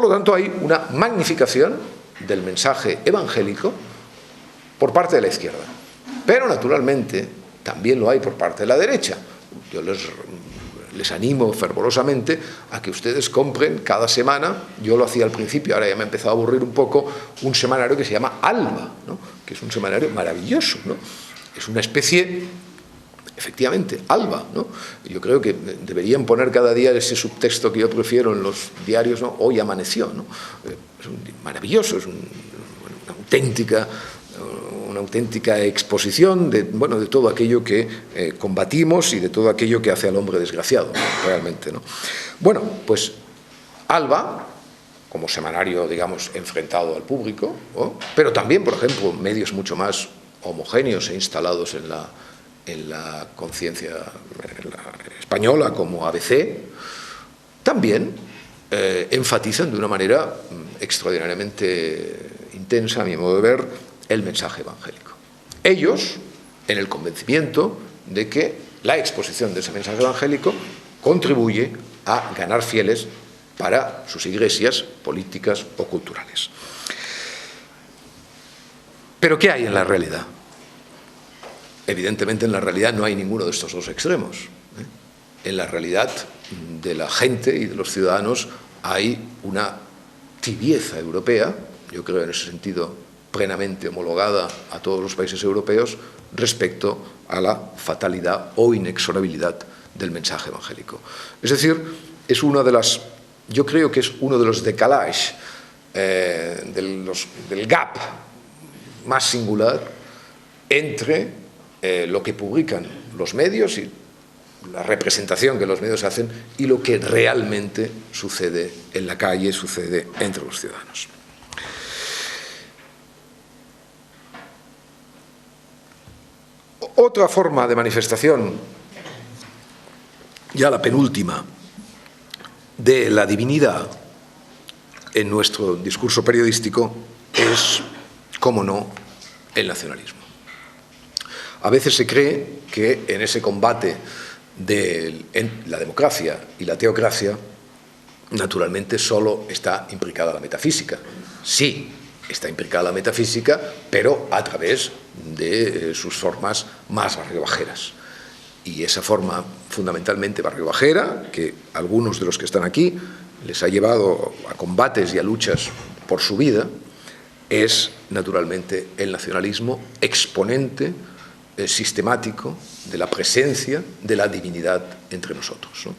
lo tanto, hay una magnificación del mensaje evangélico por parte de la izquierda. Pero, naturalmente, también lo hay por parte de la derecha. Yo les animo fervorosamente a que ustedes compren cada semana, yo lo hacía al principio, ahora ya me ha empezado a aburrir un poco, un semanario que se llama Alba, ¿no? Que es un semanario maravilloso, ¿no? Es una especie, efectivamente, Alba, ¿no? Yo creo que deberían poner cada día ese subtexto que yo prefiero en los diarios, ¿no? Hoy amaneció, ¿no? Es maravilloso, es una auténtica exposición de, bueno, de todo aquello que combatimos y de todo aquello que hace al hombre desgraciado, ¿no? Realmente, ¿no? Bueno, pues Alba, como semanario, digamos, enfrentado al público, ¿no? Pero también, por ejemplo, medios mucho más homogéneos e instalados en la conciencia española, como ABC, también enfatizan de una manera extraordinariamente intensa, a mi modo de ver, el mensaje evangélico. Ellos, en el convencimiento de que la exposición de ese mensaje evangélico contribuye a ganar fieles para sus iglesias políticas o culturales. ¿Pero qué hay en la realidad? Evidentemente, en la realidad no hay ninguno de estos dos extremos. En la realidad de la gente y de los ciudadanos hay una tibieza europea, yo creo en ese sentido plenamente homologada a todos los países europeos, respecto a la fatalidad o inexorabilidad del mensaje evangélico. Es decir, es una de las, yo creo que es uno de los decalages, del gap más singular entre lo que publican los medios y la representación que los medios hacen y lo que realmente sucede en la calle, sucede entre los ciudadanos. Otra forma de manifestación, ya la penúltima, de la divinidad en nuestro discurso periodístico es, cómo no, el nacionalismo. A veces se cree que en ese combate de la democracia y la teocracia, naturalmente solo está implicada la metafísica. Sí, está implicada la metafísica, pero a través de sus formas más barriobajeras. Y esa forma fundamentalmente barriobajera, que a algunos de los que están aquí les ha llevado a combates y a luchas por su vida, es naturalmente el nacionalismo exponente sistemático de la presencia de la divinidad entre nosotros, ¿no?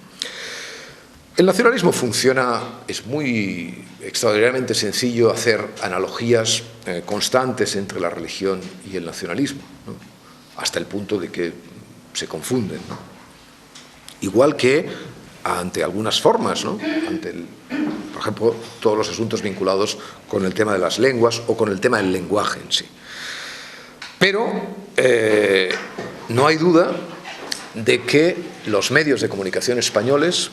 El nacionalismo funciona, es muy extraordinariamente sencillo hacer analogías constantes entre la religión y el nacionalismo, ¿no? Hasta el punto de que se confunden, ¿no? Igual que ante algunas formas, ¿no? Por ejemplo, todos los asuntos vinculados con el tema de las lenguas o con el tema del lenguaje en sí. Pero no hay duda de que los medios de comunicación españoles,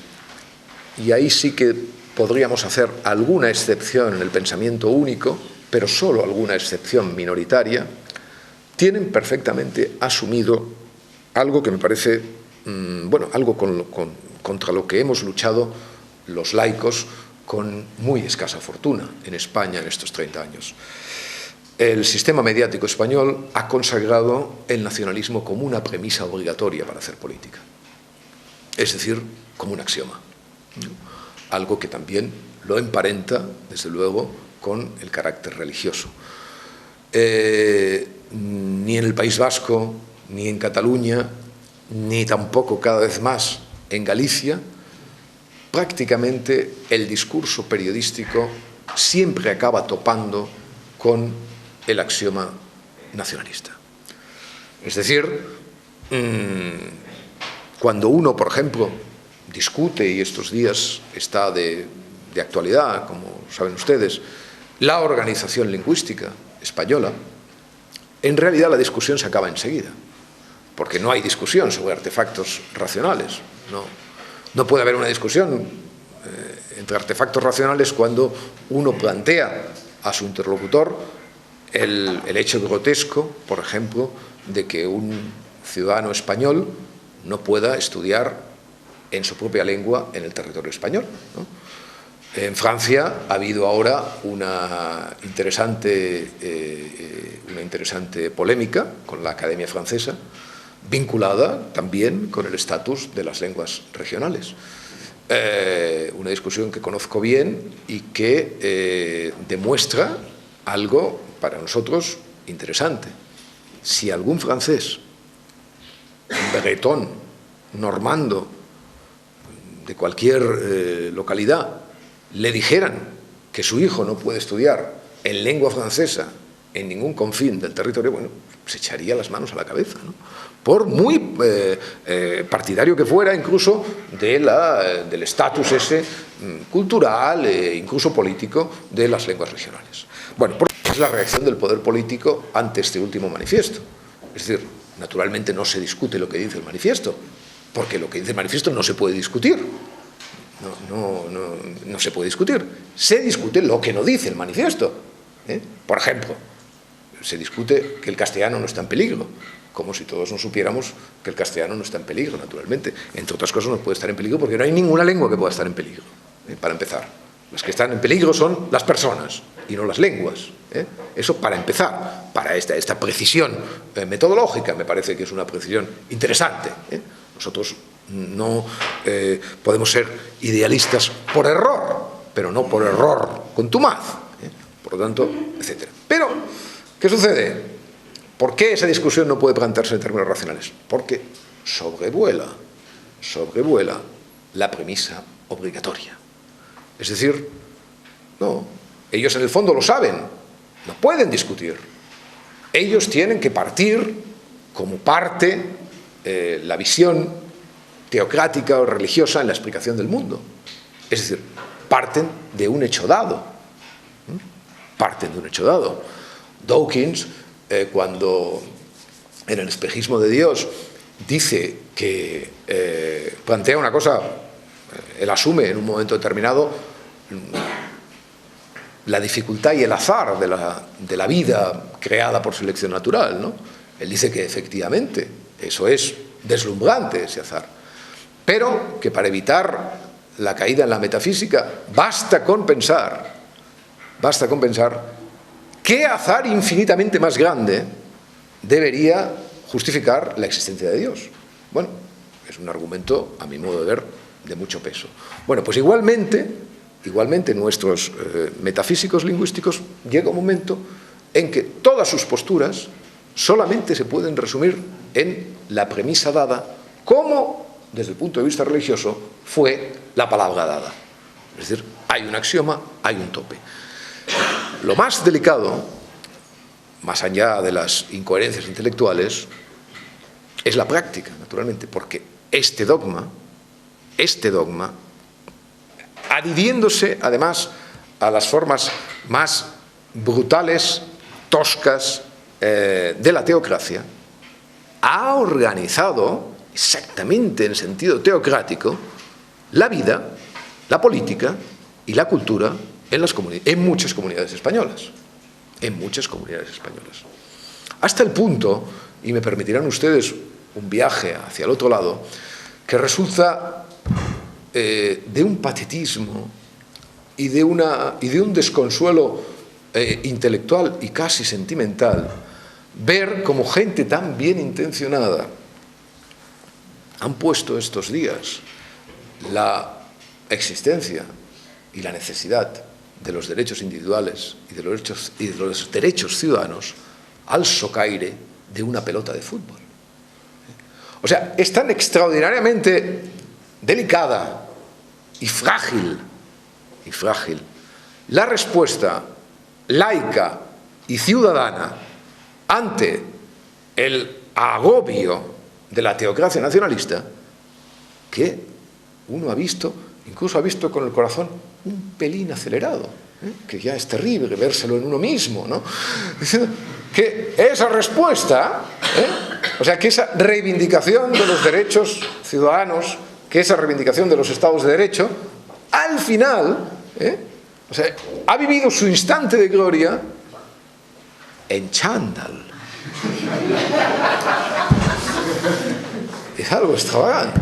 y ahí sí que podríamos hacer alguna excepción en el pensamiento único, pero solo alguna excepción minoritaria, tienen perfectamente asumido algo que me parece, bueno, algo contra lo que hemos luchado los laicos con muy escasa fortuna en España en estos 30 años. El sistema mediático español ha consagrado el nacionalismo como una premisa obligatoria para hacer política. Es decir, como un axioma. Algo que también lo emparenta, desde luego, con el carácter religioso. Ni en el País Vasco, ni en Cataluña, ni tampoco cada vez más en Galicia, prácticamente el discurso periodístico siempre acaba topando con el axioma nacionalista. Es decir, cuando uno, por ejemplo, discute, y estos días está de actualidad, como saben ustedes, la organización lingüística española, en realidad la discusión se acaba enseguida, porque no hay discusión sobre artefactos racionales. No puede haber una discusión entre artefactos racionales cuando uno plantea a su interlocutor el hecho grotesco, por ejemplo, de que un ciudadano español no pueda estudiar en su propia lengua en el territorio español, ¿no? En Francia ha habido ahora una interesante polémica con la Academia Francesa, vinculada también con el estatus de las lenguas regionales. Una discusión que conozco bien y que demuestra algo para nosotros interesante. Si algún francés, bretón, normando, de cualquier localidad, le dijeran que su hijo no puede estudiar en lengua francesa en ningún confín del territorio, bueno, se echaría las manos a la cabeza, ¿no? Por muy partidario que fuera, incluso del estatus ese cultural e incluso político de las lenguas regionales. Bueno, porque es la reacción del poder político ante este último manifiesto. Es decir, naturalmente no se discute lo que dice el manifiesto, porque lo que dice el manifiesto no se puede discutir. No se puede discutir. Se discute lo que no dice el manifiesto. Por ejemplo, se discute que el castellano no está en peligro, como si todos no supiéramos que el castellano no está en peligro, naturalmente. Entre otras cosas no puede estar en peligro porque no hay ninguna lengua que pueda estar en peligro, para empezar. Las que están en peligro son las personas y no las lenguas. Eso para empezar, para esta precisión metodológica, me parece que es una precisión interesante. Nosotros no podemos ser idealistas por error, pero no por error contumaz, por lo tanto, etc. Pero, ¿qué sucede? ¿Por qué esa discusión no puede plantearse en términos racionales? Porque sobrevuela la premisa obligatoria. Es decir, no, ellos en el fondo lo saben, no pueden discutir. Ellos tienen que partir como parte la visión teocrática o religiosa en la explicación del mundo. Es decir, parten de un hecho dado. Dawkins, cuando en el espejismo de Dios dice que plantea una cosa, él asume en un momento determinado la dificultad y el azar de la vida creada por selección natural, ¿no? Él dice que efectivamente eso es deslumbrante, ese azar, pero que para evitar la caída en la metafísica basta con pensar qué azar infinitamente más grande debería justificar la existencia de Dios. Bueno, es un argumento, a mi modo de ver, de mucho peso. Bueno, pues igualmente nuestros metafísicos lingüísticos llega un momento en que todas sus posturas solamente se pueden resumir en la premisa dada, como, desde el punto de vista religioso, fue la palabra dada. Es decir, hay un axioma, hay un tope. Lo más delicado, más allá de las incoherencias intelectuales, es la práctica, naturalmente, porque este dogma, adhiriéndose además a las formas más brutales, toscas de la teocracia, ha organizado exactamente en sentido teocrático la vida, la política y la cultura en muchas comunidades españolas. Hasta el punto, y me permitirán ustedes un viaje hacia el otro lado, que resulta de un patetismo y de un desconsuelo intelectual y casi sentimental ver cómo gente tan bien intencionada han puesto estos días la existencia y la necesidad de los derechos individuales y de los derechos ciudadanos al socaire de una pelota de fútbol. O sea, es tan extraordinariamente delicada y frágil la respuesta laica y ciudadana ante el agobio de la teocracia nacionalista, que uno ha visto, incluso ha visto con el corazón un pelín acelerado, que ya es terrible vérselo en uno mismo, ¿no? Que esa respuesta, o sea, que esa reivindicación de los derechos ciudadanos, que esa reivindicación de los estados de derecho, al final, o sea, ha vivido su instante de gloria en chándal. Es algo extravagante.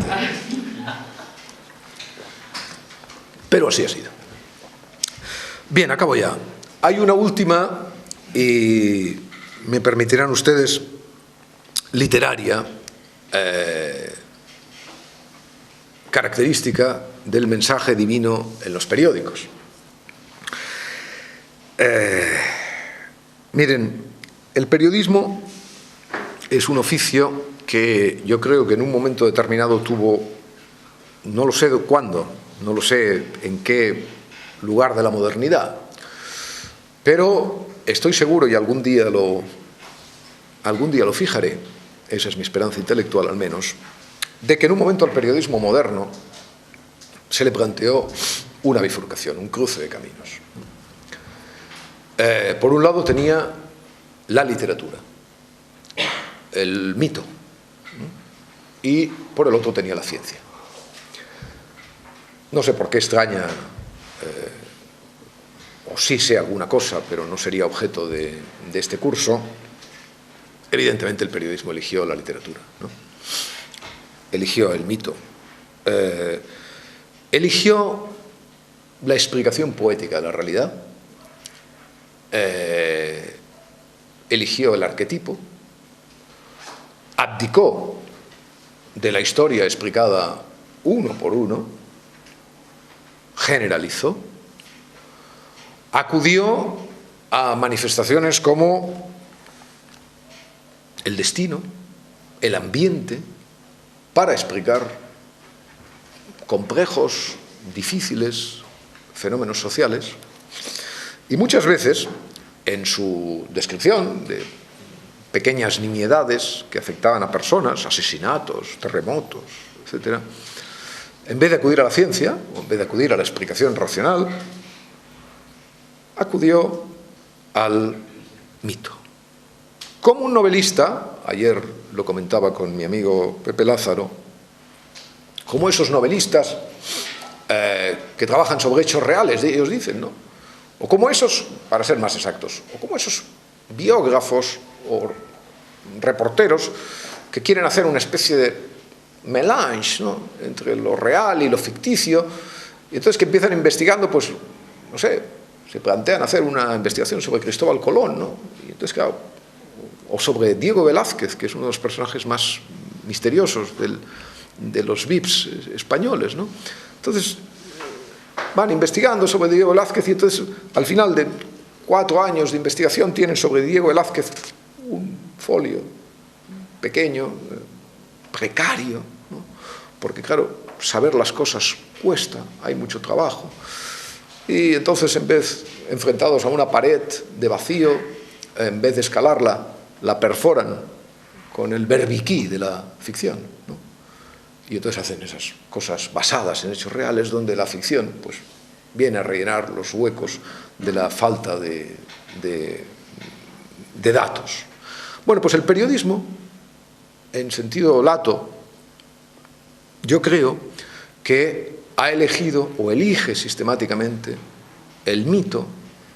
Pero así ha sido. Bien, acabo ya. Hay una última, y me permitirán ustedes, literaria, característica del mensaje divino en los periódicos. Miren, el periodismo es un oficio que yo creo que en un momento determinado tuvo, no lo sé de cuándo, no lo sé en qué lugar de la modernidad, pero estoy seguro, y algún día lo fijaré, esa es mi esperanza intelectual al menos, de que en un momento al periodismo moderno se le planteó una bifurcación, un cruce de caminos. Por un lado tenía la literatura, el mito, y por el otro tenía la ciencia. No sé por qué extraña, o sí sé alguna cosa, pero no sería objeto de este curso. Evidentemente el periodismo eligió la literatura, ¿no? Eligió el mito, eligió la explicación poética de la realidad, eligió el arquetipo, abdicó de la historia explicada uno por uno, generalizó, acudió a manifestaciones como el destino, el ambiente, para explicar complejos, difíciles fenómenos sociales, y muchas veces en su descripción de pequeñas nimiedades que afectaban a personas, asesinatos, terremotos, etc., en vez de acudir a la ciencia, o en vez de acudir a la explicación racional, acudió al mito. Como un novelista, ayer lo comentaba con mi amigo Pepe Lázaro, como esos novelistas que trabajan sobre hechos reales, ellos dicen, ¿no? O como esos, para ser más exactos, o como esos biógrafos o reporteros que quieren hacer una especie de melange, ¿no?, entre lo real y lo ficticio, y entonces que empiezan investigando, pues, no sé, se plantean hacer una investigación sobre Cristóbal Colón, ¿no? Y entonces, claro, o sobre Diego Velázquez, que es uno de los personajes más misteriosos de los VIPs españoles, ¿no? Entonces, van investigando sobre Diego Velázquez y entonces, al final de 4 años de investigación, tienen sobre Diego Velázquez un folio pequeño, precario, ¿no? Porque, claro, saber las cosas cuesta, hay mucho trabajo. Y entonces, en vez, enfrentados a una pared de vacío, en vez de escalarla, la perforan con el berbiquí de la ficción, ¿no? Y entonces hacen esas cosas basadas en hechos reales, donde la ficción, pues, viene a rellenar los huecos de la falta de datos. Bueno, pues el periodismo, en sentido lato, yo creo que ha elegido o elige sistemáticamente el mito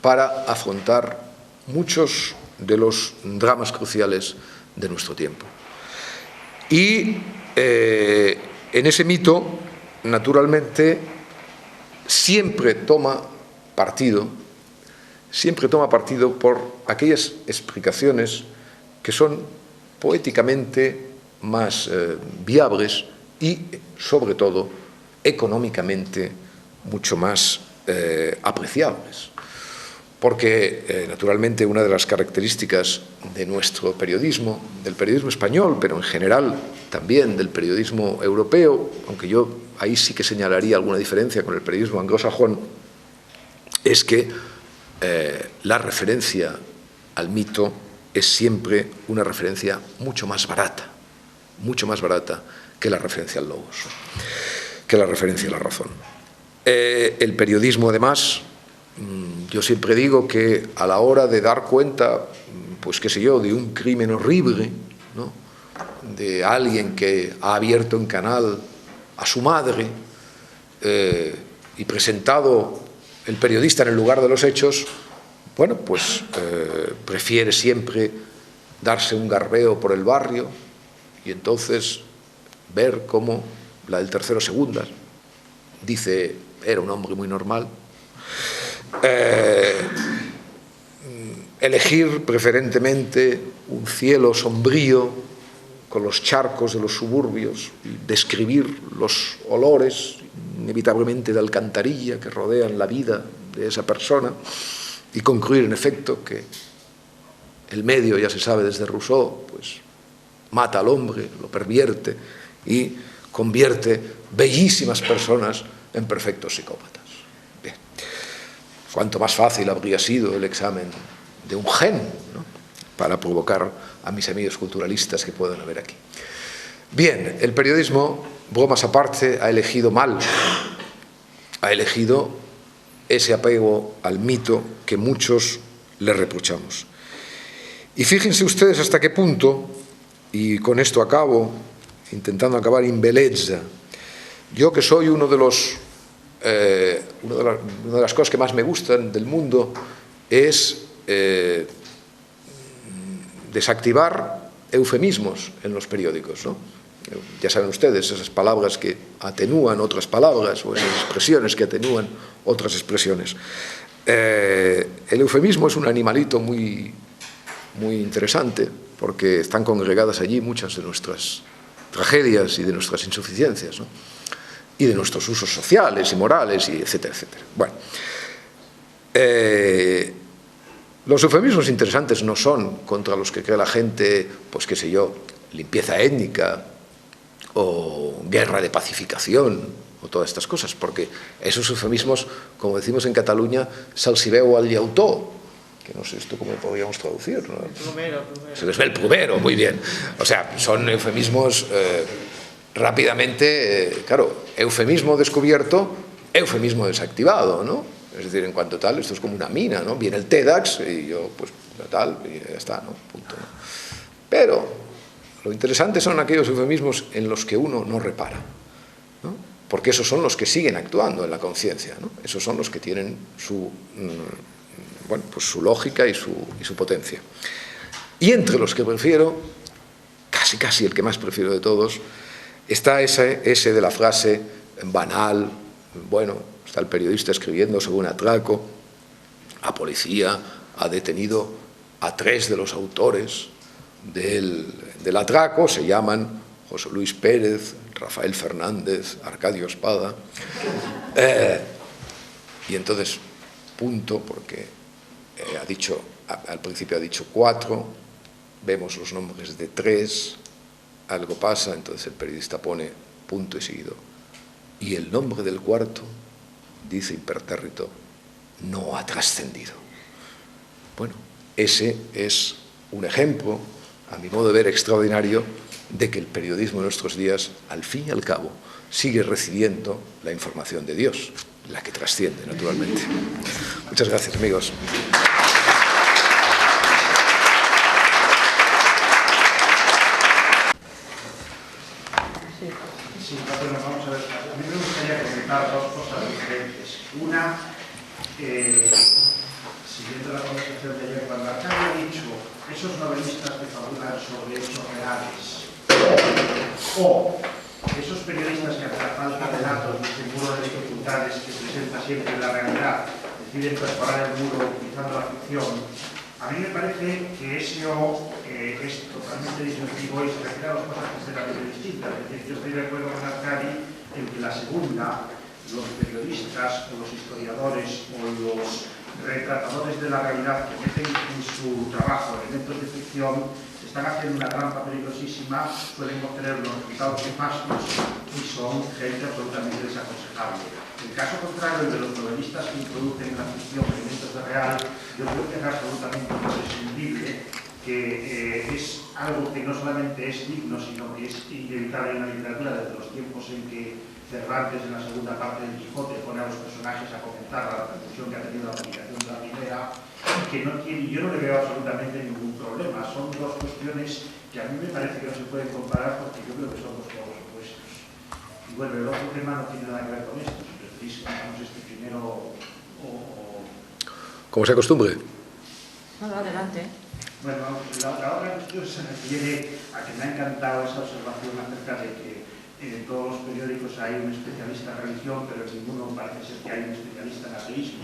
para afrontar muchos de los dramas cruciales de nuestro tiempo. Y en ese mito, naturalmente, siempre toma partido por aquellas explicaciones que son poéticamente más viables y, sobre todo, económicamente mucho más apreciables. Porque, naturalmente, una de las características de nuestro periodismo, del periodismo español, pero en general también del periodismo europeo, aunque yo ahí sí que señalaría alguna diferencia con el periodismo anglosajón, es que la referencia al mito es siempre una referencia mucho más barata que la referencia al logos, que la referencia a la razón. El periodismo, además, yo siempre digo que a la hora de dar cuenta, pues qué sé yo, de un crimen horrible, ¿no?, de alguien que ha abierto en canal a su madre y presentado el periodista en el lugar de los hechos, bueno, pues prefiere siempre darse un garbeo por el barrio y entonces ver cómo la del tercero Segundas dice: era un hombre muy normal. elegir preferentemente un cielo sombrío con los charcos de los suburbios y describir los olores inevitablemente de alcantarilla que rodean la vida de esa persona y concluir en efecto que el medio, ya se sabe desde Rousseau, pues mata al hombre, lo pervierte y convierte bellísimas personas en perfectos psicópatas. Bien. Cuánto más fácil habría sido el examen de un gen, ¿no?, para provocar a mis amigos culturalistas que puedan haber aquí. Bien, el periodismo, bromas aparte, ha elegido mal, ha elegido ese apego al mito que muchos le reprochamos. Y fíjense ustedes hasta qué punto, y con esto acabo, intentando acabar in bellezza, yo que soy una de las cosas que más me gustan del mundo es desactivar eufemismos en los periódicos, ¿no? Ya saben ustedes, esas palabras que atenúan otras palabras o esas expresiones que atenúan otras expresiones. El eufemismo es un animalito muy interesante porque están congregadas allí muchas de nuestras tragedias y de nuestras insuficiencias, ¿no?, y de nuestros usos sociales y morales, y etcétera, etcétera. Bueno, los eufemismos interesantes no son contra los que cree la gente, pues qué sé yo, limpieza étnica o guerra de pacificación o todas estas cosas, porque esos eufemismos, como decimos en Cataluña, se'ls veu al llautó, que no sé esto cómo podríamos traducir, ¿no? Se les ve el plumero, muy bien. O sea, son eufemismos rápidamente, claro, eufemismo descubierto, eufemismo desactivado, ¿no? Es decir, en cuanto tal, esto es como una mina, ¿no? Viene el TEDx y yo, pues, tal, y ya está, ¿no? Punto, ¿no? Pero lo interesante son aquellos eufemismos en los que uno no repara, ¿no? Porque esos son los que siguen actuando en la conciencia, ¿no? Esos son los que tienen su, bueno, pues su lógica y su potencia. Y entre los que prefiero, casi el que más prefiero de todos, está ese de la frase banal, bueno, está el periodista escribiendo sobre un atraco, la policía ha detenido a 3 de los autores del atraco, se llaman José Luis Pérez, Rafael Fernández, Arcadio Espada, y entonces, punto, porque al principio ha dicho 4, vemos los nombres de 3, algo pasa, entonces el periodista pone punto y seguido. Y el nombre del 4, dice impertérrito, no ha trascendido. Bueno, ese es un ejemplo, a mi modo de ver, extraordinario, de que el periodismo en nuestros días, al fin y al cabo, sigue recibiendo la información de Dios, la que trasciende, naturalmente. Muchas gracias, amigos. Sí, bueno, vamos a ver. A mí me gustaría comentar 2 cosas diferentes. Una, siguiendo la conversación de ayer, cuando Arcadio ha dicho esos novelistas que fabulan sobre hechos reales, o esos periodistas que a falta de datos y seguro de dificultades que presenta siempre la realidad deciden perforar el muro utilizando la ficción, a mí me parece que ese es totalmente disruptivo y se refiere a las cosas completamente distintas. Es decir, yo estoy de acuerdo con Arcadi en que la segunda, los periodistas o los historiadores o los retratadores de la realidad que meten en su trabajo elementos de ficción, están haciendo una trampa peligrosísima, suelen obtener los resultados nefastos y son gente absolutamente desaconsejable. El caso contrario, el de los novelistas que introducen en la ficción elementos de real, yo creo que es absolutamente imprescindible, que es algo que no solamente es digno, sino que es inevitable en la literatura desde los tiempos en que Cervantes, en la segunda parte del Quijote, pone a los personajes a comentar la repercusión que ha tenido la publicación de la primera, que no tiene, yo no le veo absolutamente ningún problema. Son 2 cuestiones que a mí me parece que no se pueden comparar porque yo creo que son 2 polos opuestos. Y bueno, el otro tema no tiene nada que ver con esto. Si preferís, hagamos este primero o... Como se acostumbre. No, adelante. Bueno, la otra cuestión se refiere a que me ha encantado esa observación acerca de que En todos los periódicos hay un especialista en religión, pero en ninguno parece ser que hay un especialista en ateísmo.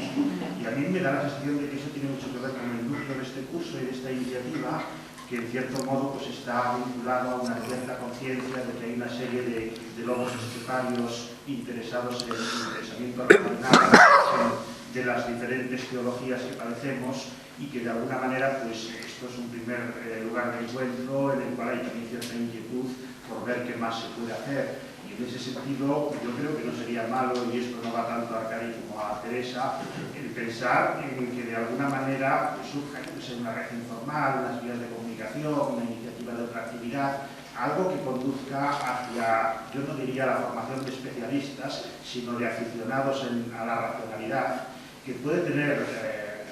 Y a mí me da la sensación de que eso tiene mucho que ver con el núcleo de este curso y de esta iniciativa, que en cierto modo pues, está vinculado a una cierta conciencia de que hay una serie de lobos esteparios interesados en el pensamiento racional de las diferentes teologías que padecemos, y que de alguna manera pues, esto es un primer lugar de encuentro en el cual hay también cierta inquietud por ver qué más se puede hacer. Y en ese sentido yo creo que no sería malo, y esto no va tanto a Arcadi como a Teresa, el pensar en que de alguna manera pues, surja una red informal, unas vías de comunicación, una iniciativa de otra actividad, algo que conduzca hacia, yo no diría la formación de especialistas, sino de aficionados a la racionalidad, que puede tener,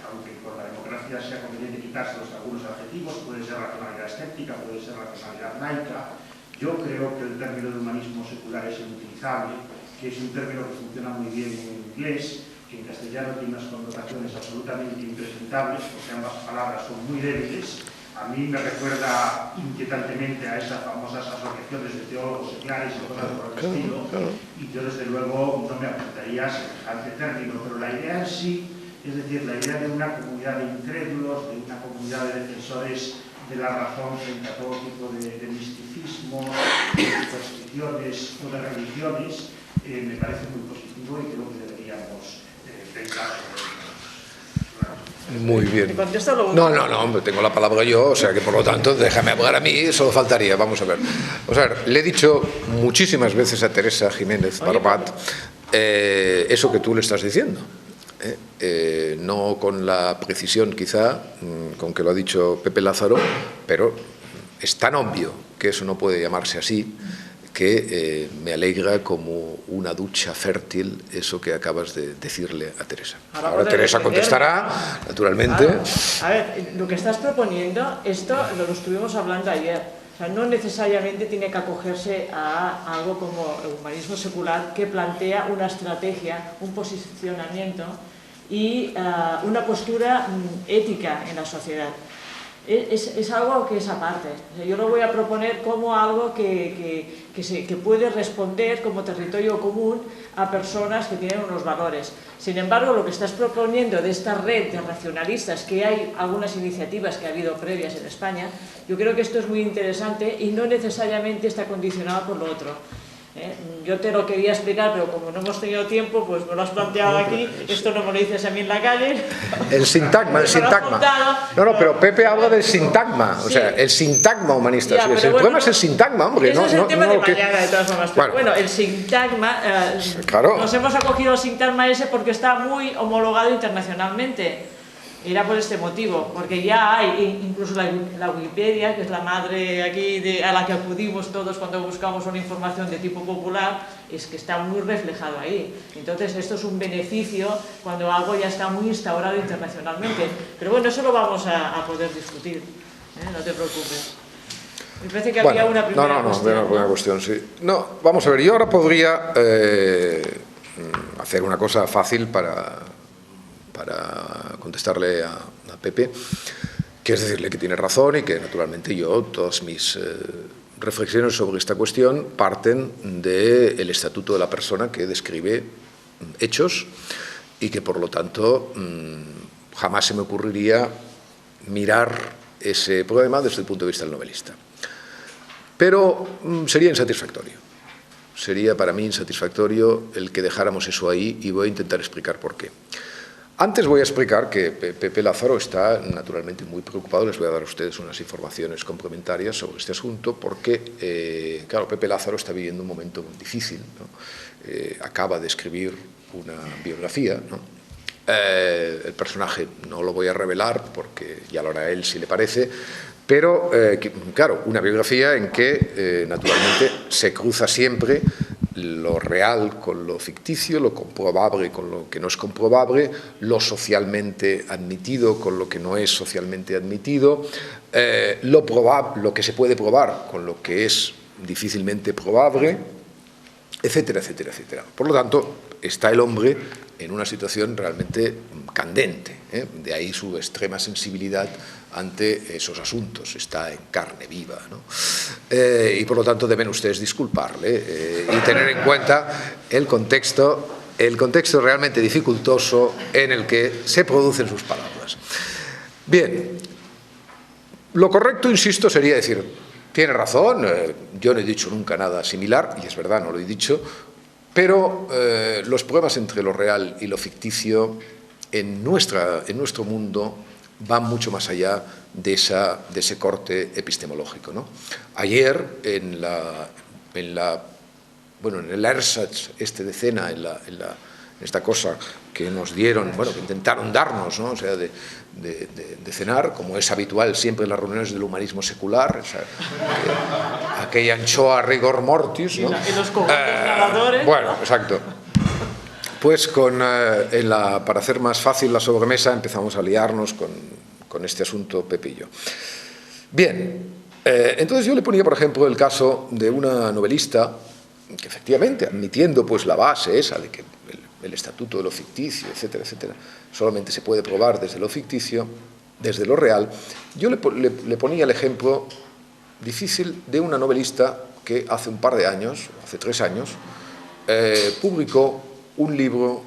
aunque con la democracia sea conveniente quitárselos algunos adjetivos, puede ser racionalidad escéptica, puede ser racionalidad laica. Yo creo que el término de humanismo secular es inutilizable, que es un término que funciona muy bien en inglés, que en castellano tiene unas connotaciones absolutamente impresentables, porque ambas palabras son muy débiles. A mí me recuerda inquietantemente a esas famosas asociaciones de teólogos seculares y cosas por el estilo, y yo desde luego no me apuntaría a semejante término, pero la idea en sí, es decir, la idea de una comunidad de incrédulos, de una comunidad de defensores de la razón frente a todo tipo de misticismo, de supersticiones o de religiones, me parece muy positivo y creo que deberíamos pensar sobre ello. Muy bien. No, tengo la palabra yo, o sea que por lo tanto déjame hablar a mí, solo faltaría, vamos a ver. O sea, le he dicho muchísimas veces a Teresa Jiménez Barbat eso que tú le estás diciendo. No con la precisión quizá con que lo ha dicho Pepe Lázaro, pero es tan obvio que eso no puede llamarse así, que me alegra como una ducha fértil eso que acabas de decirle a Teresa. Ahora Teresa contestará, naturalmente. Claro. A ver, lo que estás proponiendo, esto lo estuvimos hablando ayer. O sea, no necesariamente tiene que acogerse a algo como el humanismo secular, que plantea una estrategia, un posicionamiento y una postura ética en la sociedad. Es algo que es aparte. Yo lo voy a proponer como algo que puede responder como territorio común a personas que tienen unos valores. Sin embargo, lo que estás proponiendo de esta red de racionalistas, que hay algunas iniciativas que ha habido previas en España, yo creo que esto es muy interesante y no necesariamente está condicionado por lo otro. Yo te lo quería explicar, pero como no hemos tenido tiempo, pues me lo has planteado aquí. Esto no me lo dices a mí en la calle. El sintagma, el sintagma. No, pero Pepe habla del sintagma, o sea, el sintagma humanista. Ya, el problema es el sintagma, hombre. Ese es el tema de mañana, de todas formas. Pero bueno, el sintagma, claro. Nos hemos acogido al sintagma ese porque está muy homologado internacionalmente. Era por este motivo, porque ya hay, incluso la Wikipedia, que es la madre aquí a la que acudimos todos cuando buscamos una información de tipo popular, es que está muy reflejado ahí. Entonces esto es un beneficio cuando algo ya está muy instaurado internacionalmente. Pero bueno, eso lo vamos a poder discutir, no te preocupes. Me parece que había una primera cuestión. Una primera cuestión, sí. No, vamos a ver, yo ahora podría hacer una cosa fácil para contestarle a Pepe, que es decirle que tiene razón y que naturalmente yo, todas mis reflexiones sobre esta cuestión parten del estatuto de la persona que describe hechos y que por lo tanto jamás se me ocurriría mirar ese problema desde el punto de vista del novelista. Pero sería insatisfactorio. Sería para mí insatisfactorio el que dejáramos eso ahí y voy a intentar explicar por qué. Antes voy a explicar que Pepe Lázaro está naturalmente muy preocupado, les voy a dar a ustedes unas informaciones complementarias sobre este asunto, porque, claro, Pepe Lázaro está viviendo un momento muy difícil, ¿no? Acaba de escribir una biografía, ¿no? El personaje no lo voy a revelar porque ya lo hará él si le parece, pero, claro, una biografía en que naturalmente se cruza siempre lo real con lo ficticio, lo comprobable con lo que no es comprobable, lo socialmente admitido con lo que no es socialmente admitido, lo que se puede probar con lo que es difícilmente probable, etcétera, etcétera, etcétera. Por lo tanto, está el hombre en una situación realmente candente, ¿eh? De ahí su extrema sensibilidad ante esos asuntos, está en carne viva, ¿no? Y por lo tanto deben ustedes disculparle y tener en cuenta el contexto realmente dificultoso en el que se producen sus palabras. Bien, lo correcto, insisto, sería decir, tiene razón, yo no he dicho nunca nada similar, y es verdad, no lo he dicho, pero los problemas entre lo real y lo ficticio en nuestro mundo van mucho más allá de ese corte epistemológico, ¿no? Ayer, en el ersatz de cena, en esta cosa que nos dieron, bueno, que intentaron darnos, ¿no? O sea, de cenar, como es habitual siempre en las reuniones del humanismo secular, aquella anchoa rigor mortis, ¿no? Y los cogotes nadadores. Bueno, exacto. Pues para hacer más fácil la sobremesa empezamos a liarnos con este asunto Pepe y yo. Bien, entonces yo le ponía, por ejemplo, el caso de una novelista que efectivamente, admitiendo pues la base esa de que el estatuto de lo ficticio, etcétera, etcétera, solamente se puede probar desde lo ficticio, desde lo real, yo le ponía el ejemplo difícil de una novelista que hace un par de años, hace 3 años, publicó un libro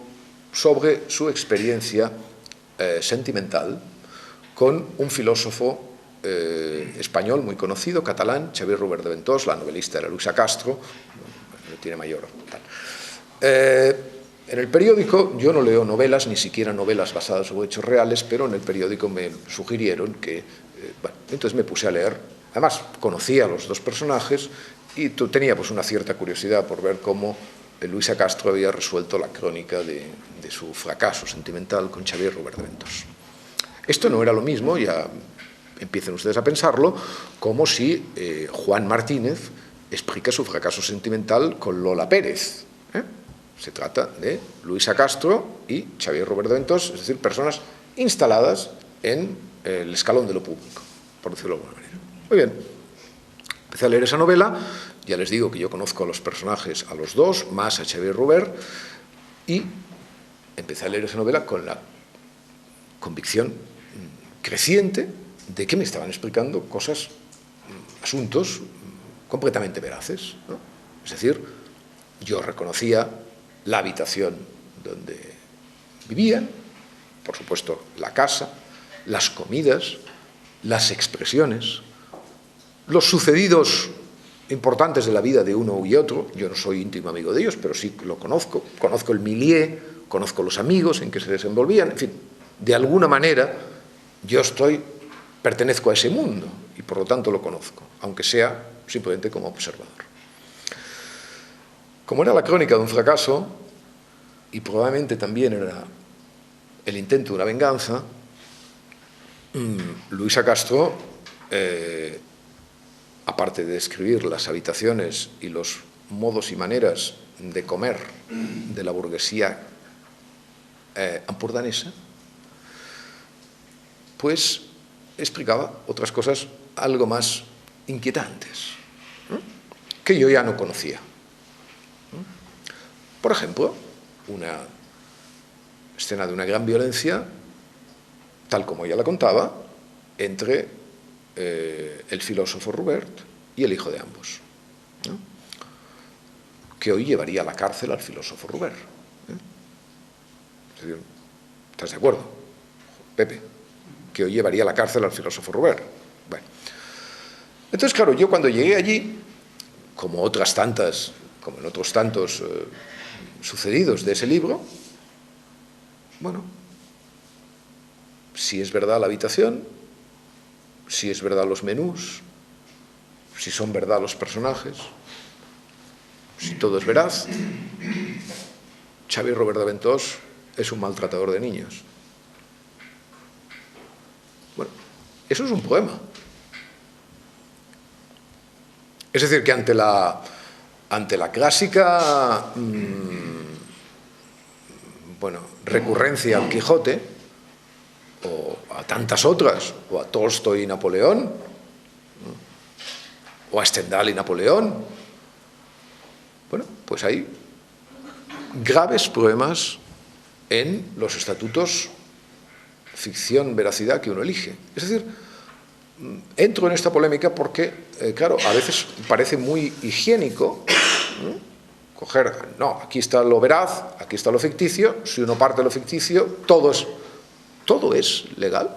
sobre su experiencia sentimental con un filósofo español muy conocido, catalán, Xavier Rubert de Ventós. La novelista era Luisa Castro, no tiene mayor tal. En el periódico, yo no leo novelas, ni siquiera novelas basadas sobre hechos reales, pero en el periódico me sugirieron que, entonces me puse a leer. Además, conocía a los dos personajes y tenía pues una cierta curiosidad por ver cómo Luisa Castro había resuelto la crónica de su fracaso sentimental con Xavier Rubert de Ventós. Esto no era lo mismo, ya empiecen ustedes a pensarlo, como si Juan Martínez explica su fracaso sentimental con Lola Pérez. Se trata de Luisa Castro y Xavier Rubert de Ventós, es decir, personas instaladas en el escalón de lo público, por decirlo de alguna manera. Muy bien, empecé a leer esa novela, ya les digo que yo conozco a los personajes, a los dos, más a Xavier Rubert, y empecé a leer esa novela con la convicción creciente de que me estaban explicando cosas, asuntos completamente veraces, ¿no? Es decir, yo reconocía la habitación donde vivían, por supuesto la casa, las comidas, las expresiones, los sucedidos importantes de la vida de uno y otro. Yo no soy íntimo amigo de ellos, pero sí lo conozco el milieu, conozco los amigos en que se desenvolvían, en fin, de alguna manera yo pertenezco a ese mundo y por lo tanto lo conozco, aunque sea simplemente como observador. Como era la crónica de un fracaso, y probablemente también era el intento de una venganza, Luisa Castro, aparte de describir las habitaciones y los modos y maneras de comer de la burguesía ampurdanesa, pues explicaba otras cosas algo más inquietantes, que yo ya no conocía. Por ejemplo, una escena de una gran violencia, tal como ella la contaba, entre el filósofo Rubert y el hijo de ambos, ¿no? Que hoy llevaría a la cárcel al filósofo Rubert. Es decir, ¿estás de acuerdo, Pepe? Que hoy llevaría a la cárcel al filósofo Rubert. Bueno. Entonces, claro, yo cuando llegué allí, como en otros tantos sucedidos de ese libro, bueno, si es verdad la habitación, si es verdad los menús, si son verdad los personajes, si todo es veraz, Xavier Rubert de Ventós es un maltratador de niños. Bueno, eso es un poema. Es decir, que ante la clásica recurrencia al Quijote, o a tantas otras, o a Tolstoy y Napoleón, o a Stendhal y Napoleón, bueno, pues hay graves problemas en los estatutos ficción-veracidad que uno elige. Es decir, entro en esta polémica porque, claro, a veces parece muy higiénico coger, no, aquí está lo veraz, aquí está lo ficticio, si uno parte de lo ficticio, todo es legal.